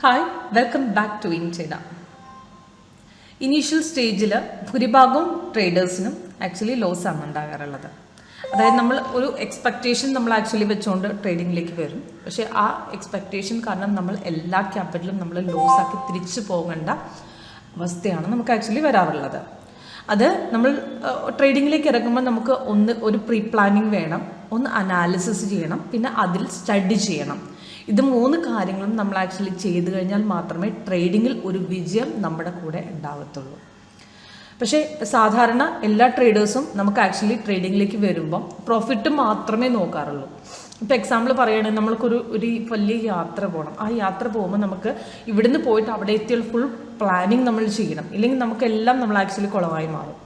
Hi, welcome back to WinTrader. Initial stage, ഭൂരിഭാഗം ട്രേഡേഴ്സിനും actually loss ആണ് ഉണ്ടാകാറുള്ളത്. അതായത് നമ്മൾ ഒരു എക്സ്പെക്റ്റേഷൻ നമ്മൾ ആക്ച്വലി വെച്ചുകൊണ്ട് ട്രേഡിങ്ങിലേക്ക് വരും. പക്ഷേ ആ എക്സ്പെക്റ്റേഷൻ കാരണം നമ്മൾ എല്ലാ ക്യാപിറ്റലും നമ്മൾ ലോസ് ആക്കി തിരിച്ചു പോകേണ്ട അവസ്ഥയാണ് നമുക്ക് ആക്ച്വലി വരാറുള്ളത്. അത് നമ്മൾ ട്രേഡിങ്ങിലേക്ക് ഇറങ്ങുമ്പോൾ നമുക്ക് ഒരു പ്രീ പ്ലാനിങ് വേണം, ഒന്ന് അനാലിസിസ് ചെയ്യണം, പിന്നെ അതിൽ സ്റ്റഡി ചെയ്യണം. ഇത് 3 കാര്യങ്ങളും നമ്മൾ ആക്ച്വലി ചെയ്തു കഴിഞ്ഞാൽ മാത്രമേ ട്രേഡിങ്ങിൽ ഒരു വിജയം നമ്മുടെ കൂടെ ഉണ്ടാകത്തുള്ളൂ. പക്ഷേ സാധാരണ എല്ലാ ട്രേഡേഴ്സും നമുക്ക് ആക്ച്വലി ട്രേഡിങ്ങിലേക്ക് വരുമ്പം പ്രോഫിറ്റ് മാത്രമേ നോക്കാറുള്ളൂ. ഇപ്പോൾ എക്സാമ്പിൾ പറയുകയാണെങ്കിൽ നമ്മൾക്കൊരു വലിയ യാത്ര പോകണം. ആ യാത്ര പോകുമ്പോൾ നമുക്ക് ഇവിടുന്ന് പോയിട്ട് അവിടെ എത്തിയാൽ ഫുൾ പ്ലാനിങ് നമ്മൾ ചെയ്യണം. ഇല്ലെങ്കിൽ നമുക്കെല്ലാം നമ്മൾ ആക്ച്വലി കുളമായി മാറും.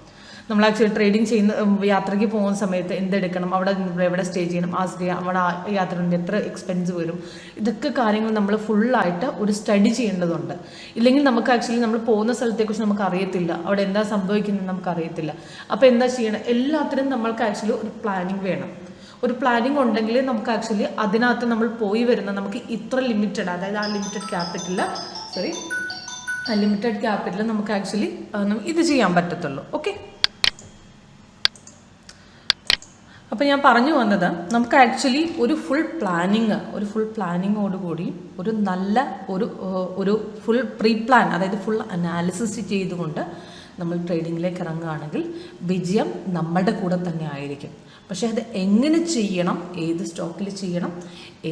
നമ്മൾ ആക്ച്വലി ട്രേഡിങ് ചെയ്യുന്ന യാത്രയ്ക്ക് പോകുന്ന സമയത്ത് എന്തെടുക്കണം, അവിടെ എവിടെ സ്റ്റേ ചെയ്യണം, അവിടെ യാത്രയുടെ എത്ര എക്സ്പെൻസ് വരും, ഇതൊക്കെ കാര്യങ്ങൾ നമ്മൾ ഫുള്ളായിട്ട് ഒരു സ്റ്റഡി ചെയ്യേണ്ടതുണ്ട്. ഇല്ലെങ്കിൽ നമുക്ക് ആക്ച്വലി നമ്മൾ പോകുന്ന സ്ഥലത്തെക്കുറിച്ച് നമുക്ക് അറിയത്തില്ല, അവിടെ എന്താ സംഭവിക്കുന്നത് നമുക്ക് അറിയത്തില്ല. അപ്പോൾ എന്താ ചെയ്യണം, എല്ലാത്തിനും നമ്മൾക്ക് ആക്ച്വലി ഒരു പ്ലാനിങ് വേണം. ഒരു പ്ലാനിങ് ഉണ്ടെങ്കിൽ നമുക്ക് ആക്ച്വലി അതിനകത്ത് നമ്മൾ പോയി വരുന്ന നമുക്ക് ഇത്ര ലിമിറ്റഡ്, അതായത് ആ ലിമിറ്റഡ് ക്യാപിറ്റൽ നമുക്ക് ആക്ച്വലി ഇത് ചെയ്യാൻ പറ്റത്തുള്ളൂ. ഓക്കെ, അപ്പോൾ ഞാൻ പറഞ്ഞു വന്നത് നമുക്ക് ആക്ച്വലി ഒരു ഫുൾ പ്ലാനിങ്ങോടുകൂടി ഒരു നല്ല ഒരു ഫുൾ പ്രീ പ്ലാൻ, അതായത് ഫുൾ അനാലിസിസ് ചെയ്തുകൊണ്ട് നമ്മൾ ട്രേഡിങ്ങിലേക്ക് ഇറങ്ങുകയാണെങ്കിൽ വിജയം നമ്മുടെ കൂടെ തന്നെ ആയിരിക്കും. പക്ഷേ അത് എങ്ങനെ ചെയ്യണം, ഏത് സ്റ്റോക്കിൽ ചെയ്യണം,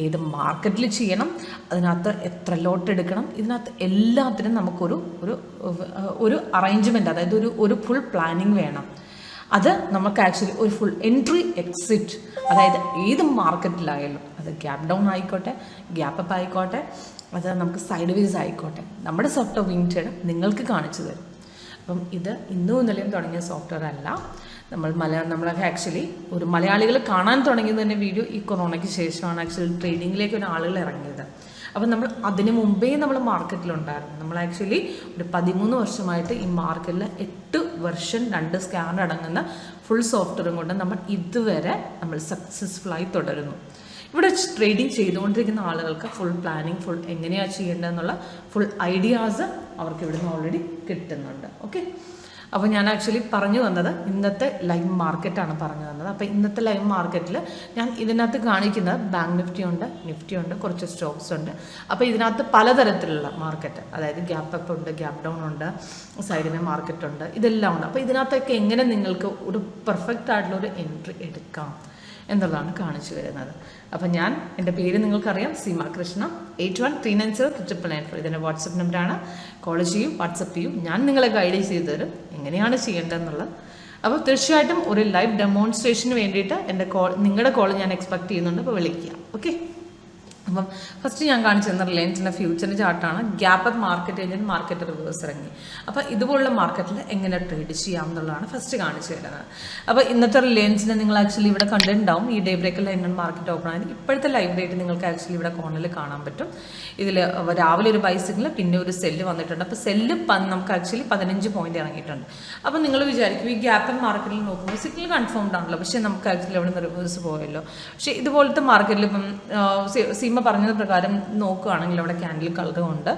ഏത് മാർക്കറ്റിൽ ചെയ്യണം, അതിനകത്ത് എത്ര ലോട്ട് എടുക്കണം, ഇതിനകത്ത് എല്ലാത്തിനും നമുക്കൊരു ഒരു അറേഞ്ച്മെൻറ്റ്, അതായത് ഒരു ഫുൾ പ്ലാനിങ് വേണം. അത് നമുക്ക് ആക്ച്വലി ഒരു ഫുൾ എൻട്രി എക്സിറ്റ്, അതായത് ഏത് മാർക്കറ്റിലായാലും, അത് ഗ്യാപ്പ് ഡൗൺ ആയിക്കോട്ടെ, ഗ്യാപ്പ് അപ്പ് ആയിക്കോട്ടെ, അത് നമുക്ക് സൈഡ് വേസ് ആയിക്കോട്ടെ, നമ്മുടെ സോഫ്റ്റ്വെയർ WinTrader നിങ്ങൾക്ക് കാണിച്ചു തരും. അപ്പം ഇത് ഇന്നും ഇന്നലെയും തുടങ്ങിയ സോഫ്റ്റ്വെയർ അല്ല. നമ്മളൊക്കെ ആക്ച്വലി ഒരു മലയാളികൾ കാണാൻ തുടങ്ങിയത് തന്നെ വീഡിയോ ഈ കൊറോണയ്ക്ക് ശേഷമാണ് ആക്ച്വലി ട്രേഡിങ്ങിലേക്ക് ഒരു ആളുകൾ ഇറങ്ങിയത്. അപ്പം നമ്മൾ അതിന് മുമ്പേ നമ്മൾ മാർക്കറ്റിലുണ്ടായിരുന്നു. നമ്മൾ ആക്ച്വലി ഒരു 13 വർഷമായിട്ട് ഈ മാർക്കറ്റിൽ 8 വെർഷൻ 2 സ്കാനർ അടങ്ങുന്ന ഫുൾ സോഫ്റ്റ്വെയറും കൊണ്ട് നമ്മൾ ഇതുവരെ സക്സസ്ഫുള്ളായി തുടരുന്നു. ഇവിടെ ട്രേഡിങ് ചെയ്തുകൊണ്ടിരിക്കുന്ന ആളുകൾക്ക് ഫുൾ പ്ലാനിങ്, ഫുൾ എങ്ങനെയാണ് ചെയ്യേണ്ടതെന്നുള്ള ഫുൾ ഐഡിയാസ് അവർക്ക് ഇവിടുന്ന് ഓൾറെഡി കിട്ടുന്നുണ്ട്. ഓക്കെ, അപ്പോൾ ഞാൻ ആക്ച്വലി പറഞ്ഞു വന്നത് ഇന്നത്തെ ലൈവ് മാർക്കറ്റാണ് പറഞ്ഞു തന്നത്. അപ്പോൾ ഇന്നത്തെ ലൈവ് മാർക്കറ്റിൽ ഞാൻ ഇതിനകത്ത് കാണിക്കുന്നത് ബാങ്ക് നിഫ്റ്റി ഉണ്ട്, കുറച്ച് സ്റ്റോക്സ് ഉണ്ട്. അപ്പോൾ ഇതിനകത്ത് പലതരത്തിലുള്ള മാർക്കറ്റ്, അതായത് ഗ്യാപ്പ് അപ്പ് ഉണ്ട്, ഗ്യാപ്പ് ഡൗൺ ഉണ്ട്, സൈഡിന് മാർക്കറ്റ് ഉണ്ട്, ഇതെല്ലാം ഉണ്ട്. അപ്പോൾ ഇതിനകത്തൊക്കെ എങ്ങനെ നിങ്ങൾക്ക് ഒരു പെർഫെക്റ്റ് ആയിട്ടുള്ള ഒരു എൻട്രി എടുക്കാം എന്നുള്ളതാണ് കാണിച്ചു വരുന്നത്. അപ്പം എൻ്റെ പേര് നിങ്ങൾക്കറിയാം, സീമ കൃഷ്ണ. 81390994 ഇതിൻ്റെ വാട്സപ്പ് നമ്പറാണ്. കോൾ ചെയ്യും, വാട്സപ്പ് ചെയ്യും, ഞാൻ നിങ്ങളെ ഗൈഡ് ചെയ്ത് തരും എങ്ങനെയാണ് ചെയ്യേണ്ടതെന്നുള്ളത്. അപ്പോൾ തീർച്ചയായിട്ടും ഒരു ലൈവ് ഡെമോൺസ്ട്രേഷന് വേണ്ടിയിട്ട് നിങ്ങളുടെ കോൾ ഞാൻ എക്സ്പെക്ട് ചെയ്യുന്നുണ്ട്. അപ്പോൾ വിളിക്കുക. ഓക്കെ, അപ്പം ഫസ്റ്റ് ഞാൻ കാണിച്ചു തന്ന റിലയൻസിൻ്റെ ഫ്യൂച്ചറിൻ്റെ ചാർട്ടാണ്. ഗ്യാപ്പ് അപ്പ് മാർക്കറ്റ് കഴിഞ്ഞാൽ മാർക്കറ്റ് റിവേഴ്സ് ഇറങ്ങി. അപ്പോൾ ഇതുപോലുള്ള മാർക്കറ്റിൽ എങ്ങനെ ട്രേഡ് ചെയ്യാം എന്നുള്ളതാണ് ഫസ്റ്റ് കാണിച്ചു തരുന്നത്. അപ്പോൾ ഇന്നത്തെ റിലയൻസിനെ നിങ്ങൾ ആക്ച്വലി ഇവിടെ കണ്ടിട്ടുണ്ടാവും. ഈ ഡേ ബ്രേക്കിൽ ലണ്ടൻ മാർക്കറ്റ് ഓപ്പൺ ആയി. ഇപ്പോഴത്തെ ലൈവ് റേറ്റ് നിങ്ങൾക്ക് ആക്ച്വലി ഇവിടെ കോർണറിൽ കാണാൻ പറ്റും. ഇതിൽ രാവിലെ ഒരു ബൈസിക്കിൾ, പിന്നെ ഒരു സെല്ല് വന്നിട്ടുണ്ട്. അപ്പോൾ സെല്ല് നമുക്ക് ആക്ച്വലി 15 പോയിന്റ് ഇറങ്ങിയിട്ടുണ്ട്. അപ്പോൾ നിങ്ങൾ വിചാരിക്കും ഈ ഗ്യാപ്പ് അപ്പ് മാർക്കറ്റിൽ നോക്കുമ്പോൾ സിഗ്നൽ കൺഫേംഡ് ആണല്ലോ, പക്ഷേ നമുക്ക് ആക്ച്വലി അവിടെ നിന്ന് റിവേഴ്സ് പോയല്ലോ. പക്ഷേ ഇതുപോലത്തെ മാർക്കറ്റിൽ ഇപ്പം സീമ പറഞ്ഞത് പ്രകാരം നോക്കുകയാണെങ്കിൽ അവിടെ ക്യാൻഡിൽ കളർ കൊണ്ട്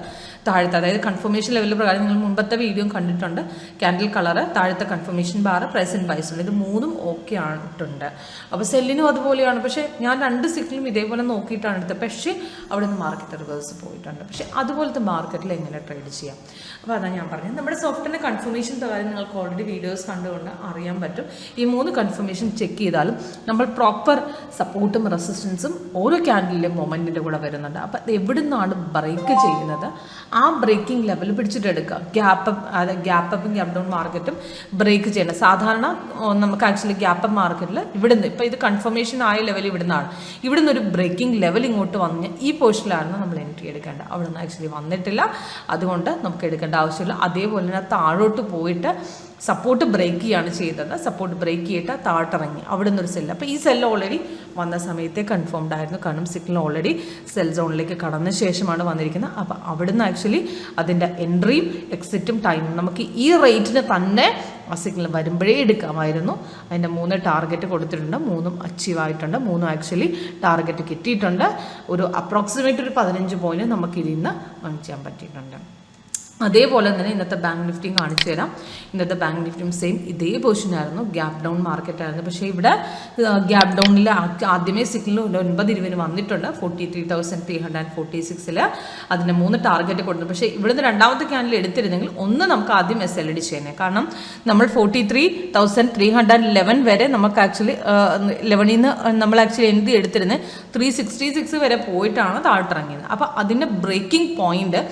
താഴത്തെ, അതായത് കൺഫർമേഷൻ ലെവൽ പ്രകാരം നിങ്ങൾ മുമ്പത്തെ വീഡിയോ കണ്ടിട്ടുണ്ട്. ക്യാൻഡിൽ കളറ്, താഴത്തെ കൺഫർമേഷൻ ബാർ, പ്രൈസ് ആൻഡ് ബൈസ് ഉണ്ട്. ഇത് 3ഉം ഓക്കെ ആയിട്ടുണ്ട്. അപ്പോൾ സെല്ലിനും അതുപോലെയാണ്. പക്ഷേ ഞാൻ 2 സിഗ്നലും ഇതേപോലെ നോക്കിയിട്ടാണ് എടുത്തത്. പക്ഷേ അവിടെ നിന്ന് മാർക്കറ്റ് റിവേഴ്സ് പോയിട്ടുണ്ട്. പക്ഷേ അതുപോലത്തെ മാർക്കറ്റിൽ എങ്ങനെ ട്രേഡ് ചെയ്യാം, അപ്പോൾ അതാണ് ഞാൻ പറഞ്ഞത്. നമ്മുടെ സോഫ്റ്റ്വെയറിൻ്റെ കൺഫർമേഷൻ പ്രകാരം നിങ്ങൾക്ക് ഓൾറെഡി വീഡിയോസ് കണ്ടുകൊണ്ട് അറിയാൻ പറ്റും. ഈ 3 കൺഫർമേഷൻ ചെക്ക് ചെയ്താലും നമ്മൾ പ്രോപ്പർ സപ്പോർട്ടും റെസിസ്റ്റൻസും ഓരോ ക്യാൻഡിലും മൊമെൻറ്റിൻ്റെ കൂടെ വരുന്നുണ്ട്. അപ്പോൾ അത് എവിടെ നിന്നാണ് ബ്രേക്ക് ചെയ്യുന്നത്, ആ ബ്രേക്കിംഗ് ലെവൽ പിടിച്ചിട്ടെടുക്കുക. ഗ്യാപ്പ് അപ്പും ഗ്യാപ്പ് ഡൗൺ മാർക്കറ്റും ബ്രേക്ക് ചെയ്യണം. സാധാരണ നമുക്ക് ആക്ച്വലി ഗ്യാപ്പ് അപ്പ് മാർക്കറ്റിൽ ഇവിടുന്ന് ഇപ്പോൾ ഇത് കൺഫർമേഷൻ ആയ ലെവൽ ഇവിടുന്നാണ്. ഇവിടുന്ന് ഒരു ബ്രേക്കിംഗ് ലെവൽ ഇങ്ങോട്ട് വന്ന് ഈ പോർഷനിലാണ് നമ്മൾ എൻട്രി എടുക്കേണ്ടത്. അവിടെ നിന്ന് ആക്ച്വലി വന്നിട്ടില്ല, അതുകൊണ്ട് നമുക്ക് എടുക്കേണ്ട ആവശ്യമില്ല. അതേപോലെ തന്നെ താഴോട്ട് പോയിട്ട് സപ്പോർട്ട് ബ്രേക്ക് ചെയ്യാണ് ചെയ്തത്. സപ്പോർട്ട് ബ്രേക്ക് ചെയ്തിട്ട് താഴ്ത്തിറങ്ങി അവിടെ നിന്നൊരു സെല്ല്. അപ്പോൾ ഈ സെല്ല് ഓൾറെഡി വന്ന സമയത്തെ കൺഫേംഡ് ആയിരുന്നു, കാരണം സിഗ്നൽ ഓൾറെഡി സെൽ സോണിലേക്ക് കടന്ന ശേഷമാണ് വന്നിരിക്കുന്നത്. അപ്പോൾ അവിടുന്ന് ആക്ച്വലി അതിൻ്റെ എൻട്രിയും എക്സിറ്റും ടൈമും നമുക്ക് ഈ റേറ്റിന് തന്നെ ആ സിഗ്നൽ വരുമ്പോഴേ എടുക്കാമായിരുന്നു. അതിൻ്റെ 3 ടാർഗറ്റ് കൊടുത്തിട്ടുണ്ട്, 3ഉം അച്ചീവ് ആയിട്ടുണ്ട്, 3ഉം ആക്ച്വലി ടാർഗറ്റ് കിട്ടിയിട്ടുണ്ട്. ഒരു അപ്രോക്സിമേറ്റ് ഒരു 15 പോയിന്റ് നമുക്ക് ഇതിൽ നിന്ന് ഏൺ ചെയ്യാൻ പറ്റിയിട്ടുണ്ട്. അതേപോലെ തന്നെ ഇന്നത്തെ ബാങ്ക് നിഫ്റ്റിയും കാണിച്ചു തരാം. ഇന്നത്തെ ബാങ്ക് നിഫ്റ്റിയും സെയിം ഇതേ പൊസിഷനായിരുന്നു, ഗ്യാപ് ഡൗൺ മാർക്കറ്റായിരുന്നു. പക്ഷേ ഇവിടെ ഗ്യാപ് ഡൗണിൽ ആദ്യമേ സിഗ്നൽ 9:20 വന്നിട്ടുണ്ട് 43,346. അതിൻ്റെ 3 ടാർഗറ്റ് കൊടുത്തു. പക്ഷേ ഇവിടുന്ന് രണ്ടാമത്തെ ക്യാൻഡിൽ എടുത്തിരുന്നെങ്കിൽ ഒന്ന് നമുക്ക് ആദ്യം SLD ചെയ്യുന്നത്, കാരണം നമ്മൾ 43,311 വരെ നമുക്ക് ആക്ച്വലി 11 നിന്ന് നമ്മൾ ആക്ച്വലി എൻട്രി എടുത്തിരുന്നത് 366 വരെ പോയിട്ടാണ് താഴ്ത്തിറങ്ങിയത്. അപ്പോൾ അതിൻ്റെ ബ്രേക്കിംഗ് പോയിന്റ്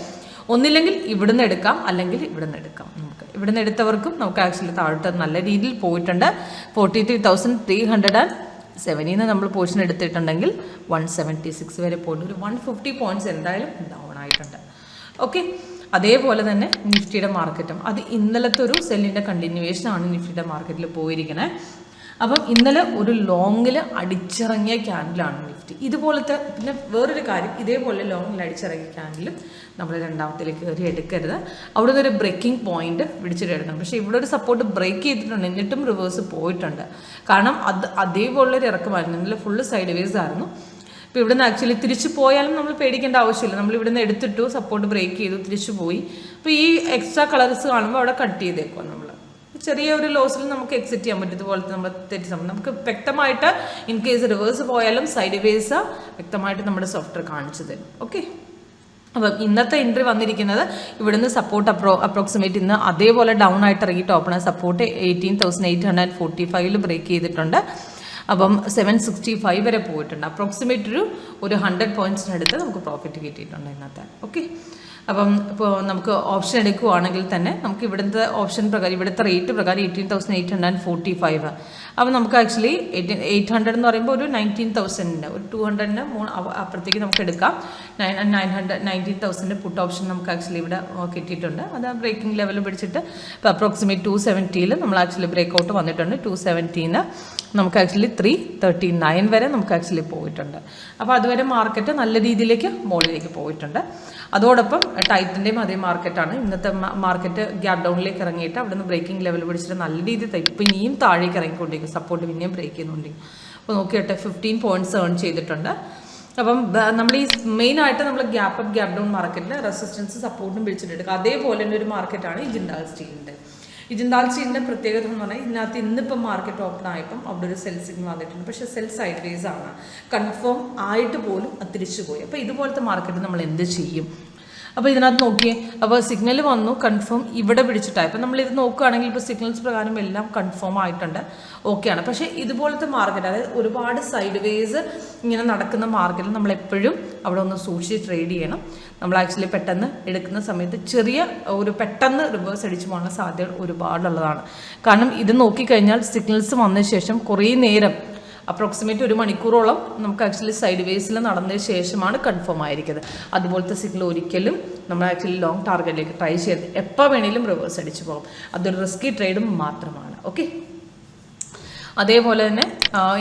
ഒന്നില്ലെങ്കിൽ ഇവിടുന്ന് എടുക്കാം, അല്ലെങ്കിൽ ഇവിടുന്ന് എടുക്കാം. നമുക്ക് ഇവിടുന്ന് എടുത്തവർക്കും നമുക്ക് ആക്ച്വലി താഴോട്ട് നല്ല രീതിയിൽ പോയിട്ടുണ്ട്. 43,370 നമ്മൾ പോർഷൻ എടുത്തിട്ടുണ്ടെങ്കിൽ 176 വരെ പോയിട്ട് ഒരു 150 പോയിന്റ്സ് എന്തായാലും ഡൗൺ ആയിട്ടുണ്ട്. ഓക്കെ, അതേപോലെ തന്നെ നിഫ്റ്റിയുടെ മാർക്കറ്റും അത് ഇന്നലത്തെ ഒരു സെല്ലിൻ്റെ കണ്ടിന്യൂവേഷനാണ് നിഫ്റ്റിയുടെ മാർക്കറ്റിൽ പോയിരിക്കുന്നത്. അപ്പം ഇന്നലെ ഒരു ലോങ്ങിൽ അടിച്ചിറങ്ങിയ ക്യാൻഡിലാണ് നിഫ്റ്റി. ഇതുപോലത്തെ പിന്നെ വേറൊരു കാര്യം, ഇതേപോലെ ലോങ്ങിൽ അടിച്ചിറങ്ങിയ ക്യാൻഡിലും നമ്മൾ രണ്ടാമത്തിലേക്ക് കയറി എടുക്കരുത്. അവിടെ നിന്ന് ഒരു ബ്രേക്കിംഗ് പോയിന്റ് പിടിച്ചിട്ട് എടുക്കണം. പക്ഷേ ഇവിടെ ഒരു സപ്പോർട്ട് ബ്രേക്ക് ചെയ്തിട്ടുണ്ട്, എന്നിട്ടും റിവേഴ്സ് പോയിട്ടുണ്ട്. കാരണം അതേപോലുള്ളൊരു ഇറക്കമായിരുന്നു, ഇന്നലെ ഫുള്ള് സൈഡ് വേസ് ആയിരുന്നു. ഇപ്പോൾ ഇവിടുന്ന് ആക്ച്വലി തിരിച്ചു പോയാലും നമ്മൾ പേടിക്കേണ്ട ആവശ്യമില്ല. നമ്മൾ ഇവിടുന്ന് എടുത്തിട്ടു, സപ്പോർട്ട് ബ്രേക്ക് ചെയ്തു, തിരിച്ചു പോയി. അപ്പോൾ ഈ എക്സ്ട്രാ കളേഴ്സ് കാണുമ്പോൾ അവിടെ കട്ട് ചെയ്തേക്കും. നമ്മൾ ചെറിയ ഒരു ലോസിൽ നമുക്ക് എക്സിറ്റ് ചെയ്യാൻ പറ്റും. ഇതുപോലത്തെ നമ്മൾ തെറ്റി നമുക്ക് വ്യക്തമായിട്ട് ഇൻ കേസ് റിവേഴ്സ് പോയാലും സൈഡ് വേസ് വ്യക്തമായിട്ട് നമ്മുടെ സോഫ്റ്റ്വെയർ കാണിച്ചു തരും. ഓക്കെ, അപ്പം ഇന്നത്തെ എൻട്രി വന്നിരിക്കുന്നത് ഇവിടുന്ന് സപ്പോർട്ട് അപ്രോക്സിമേറ്റ് ഇന്ന് അതേപോലെ ഡൗൺ ആയിട്ട് ഇറങ്ങിയിട്ട് ഓപ്പൺ സപ്പോർട്ട് 18,845 ബ്രേക്ക് ചെയ്തിട്ടുണ്ട്. അപ്പം 765 വരെ പോയിട്ടുണ്ട്. അപ്രോക്സിമേറ്റ് ഒരു 100 പോയിന്റ്സിനടുത്ത് നമുക്ക് പ്രോഫിറ്റ് കിട്ടിയിട്ടുണ്ട് ഇന്നത്തെ. ഓക്കെ, അപ്പം ഇപ്പോൾ നമുക്ക് ഓപ്ഷൻ എടുക്കുകയാണെങ്കിൽ തന്നെ നമുക്ക് ഇവിടുത്തെ ഓപ്ഷൻ പ്രകാരം ഇവിടുത്തെ റേറ്റ് പ്രകാരം 18,845. അപ്പോൾ നമുക്ക് ആക്ച്വലി 800 എന്ന് പറയുമ്പോൾ ഒരു 19,000 ഒരു 200 അപ്പുറത്തേക്ക് നമുക്ക് എടുക്കാം. 19,000 പുട്ട് ഓപ്ഷൻ നമുക്ക് ആക്ച്വലി ഇവിടെ കിട്ടിയിട്ടുണ്ട്. അത് ആ ബ്രേക്കിംഗ് ലെവൽ പിടിച്ചിട്ട് ഇപ്പോൾ അപ്രോക്സിമേറ്റ് 270 നമ്മൾ ആക്ച്വലി ബ്രേക്ക് ഔട്ട് വന്നിട്ടുണ്ട്. 270 നമുക്ക് ആക്ച്വലി 339 വരെ നമുക്ക് ആക്ച്വലി പോയിട്ടുണ്ട്. അപ്പോൾ അതുവരെ മാർക്കറ്റ് നല്ല രീതിയിലേക്ക് മുകളിലേക്ക് പോയിട്ടുണ്ട്. അതോടൊപ്പം ടൈറ്റിൻ്റെയും അതേ മാർക്കറ്റാണ്. ഇന്നത്തെ മാർക്കറ്റ് ഗ്യാപ് ഡൗണിലേക്ക് ഇറങ്ങിയിട്ട് അവിടെ നിന്ന് ബ്രേക്കിംഗ് ലെവൽ പിടിച്ചിട്ട് നല്ല രീതിയിൽ ഇപ്പം ഇനിയും താഴേക്ക് ഇറങ്ങിക്കൊണ്ടിരിക്കും, സപ്പോർട്ട് പിന്നെയും ബ്രേക്ക് ചെയ്യുന്നുണ്ടെങ്കിൽ. അപ്പോൾ നോക്കിയിട്ട് 15 പോയിന്റ്സ് ഏൺ ചെയ്തിട്ടുണ്ട്. അപ്പം നമ്മൾ ഈ മെയിനായിട്ട് നമ്മൾ ഗ്യാപ്പ് ഡൗൺ മാർക്കറ്റിൽ റെസിസ്റ്റൻസ് സപ്പോർട്ടും പിടിച്ചിട്ടെടുക്കുക. അതേപോലെ തന്നെ ഒരു മാർക്കറ്റാണ് ഈ ജിൻഡാൽ സ്റ്റീലിൻ്റെ. ഈ ജിൻഡാൽ സ്റ്റീലിൻ്റെ പ്രത്യേകത എന്ന് പറഞ്ഞാൽ ഇതിനകത്ത് ഇന്നിപ്പം മാർക്കറ്റ് ഓപ്പൺ ആയപ്പം അവിടെ ഒരു സെൽ സിഗ്നൽ വന്നിട്ടുണ്ട്. പക്ഷേ സെൽ സൈഡ് വേസ് ആണ്, കൺഫേം ആയിട്ട് പോലും അത് തിരിച്ചു പോയി. അപ്പോൾ ഇതുപോലത്തെ മാർക്കറ്റ് നമ്മൾ എന്ത് ചെയ്യും? അപ്പോൾ ഇതിനകത്ത് നോക്കിയേ, അപ്പോൾ സിഗ്നൽ വന്നു, കൺഫേം ഇവിടെ പിടിച്ചിട്ടായി. അപ്പോൾ നമ്മളിത് നോക്കുകയാണെങ്കിൽ ഇപ്പോൾ സിഗ്നൽസ് പ്രകാരം എല്ലാം കൺഫേം ആയിട്ടുണ്ട്, ഓക്കെയാണ്. പക്ഷേ ഇതുപോലത്തെ മാർക്കറ്റ്, അതായത് ഒരുപാട് സൈഡ് വേസ് ഇങ്ങനെ നടക്കുന്ന മാർക്കറ്റിൽ നമ്മൾ എപ്പോഴും അവിടെ ഒന്ന് സൂക്ഷിച്ച് ട്രേഡ് ചെയ്യണം. നമ്മൾ ആക്ച്വലി പെട്ടെന്ന് എടുക്കുന്ന സമയത്ത് ചെറിയ ഒരു പെട്ടെന്ന് റിവേഴ്സ് അടിച്ചു പോകാനുള്ള സാധ്യത ഒരുപാടുള്ളതാണ്. കാരണം ഇത് നോക്കിക്കഴിഞ്ഞാൽ സിഗ്നൽസ് വന്ന ശേഷം കുറേ നേരം അപ്രോക്സിമേറ്റ് 1 മണിക്കൂറോളം നമുക്ക് ആക്ച്വലി സൈഡ് വേസിൽ നടന്നതിന് ശേഷമാണ് കൺഫേം ആയിരിക്കുന്നത്. അതുപോലത്തെ സിഗ്നൽ ഒരിക്കലും നമ്മൾ ആക്ച്വലി ലോങ് ടാർഗറ്റിലേക്ക് ട്രൈ ചെയ്ത് എപ്പോൾ വേണമെങ്കിലും റിവേഴ്സ് അടിച്ചു പോകും. അതൊരു റിസ്കി ട്രേഡും മാത്രമാണ്. ഓക്കെ, അതേപോലെ തന്നെ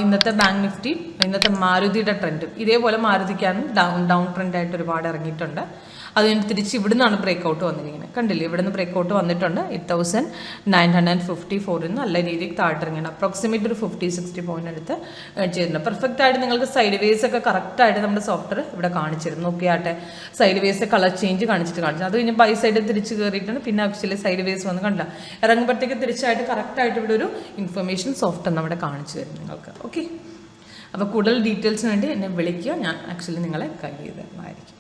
ഇന്നത്തെ ബാങ്ക് നിഫ്റ്റി, ഇന്നത്തെ മാരുതിയുടെ ട്രെൻഡും ഇതേപോലെ മാരുതിക്കാനും ഡൗൺ ട്രെൻഡായിട്ട് ഒരുപാട് ഇറങ്ങിയിട്ടുണ്ട്. അത് തിരിച്ച് ഇവിടുന്നാണ് ബ്രേക്ക് ഔട്ട് വന്നിരിക്കുന്നത്. കണ്ടില്ലേ, ഇവിടുന്ന് ബ്രേക്ക് ഔട്ട് വന്നിട്ടുണ്ട്. 8,954 നല്ല രീതിയിൽ താഴ്ത്തിറങ്ങിയാണ്. അപ്രോക്സിമേറ്റ് ഒരു 50-60 പോയിന്റ് അടുത്ത് ചെയ്തിട്ടുണ്ട്. പെർഫെക്റ്റ് ആയിട്ട് നിങ്ങൾക്ക് സൈഡ് വേസ് ഒക്കെ കറക്റ്റായിട്ട് നമ്മുടെ സോഫ്റ്റ്വെയർ ഇവിടെ കാണിച്ചിരുന്നു. നോക്കിയാട്ടെ, സൈഡ് വേസ് കളർ ചേഞ്ച് കാണിച്ചു. അത് കഴിഞ്ഞ് ബൈ സൈഡ് തിരിച്ച് കയറിയിട്ടുണ്ട്. പിന്നെ ആക്ച്വലി സൈഡ് വേസ് വന്ന് കണ്ട ഇറങ്ങുമ്പോഴത്തേക്ക് തിരിച്ചായിട്ട് കറക്റ്റായിട്ട് ഇവിടെ ഒരു ഇൻഫർമേഷൻ സോഫ്റ്റ്വെയർ നമ്മുടെ കാണിച്ചു തരും നിങ്ങൾക്ക്. ഓക്കെ, അപ്പോൾ കൂടുതൽ ഡീറ്റെയിൽസിന് വേണ്ടി എന്നെ വിളിക്കുക, ഞാൻ ആക്ച്വലി നിങ്ങളെ ഗൈഡ് ചെയ്ത് തരുന്നതായിരിക്കും.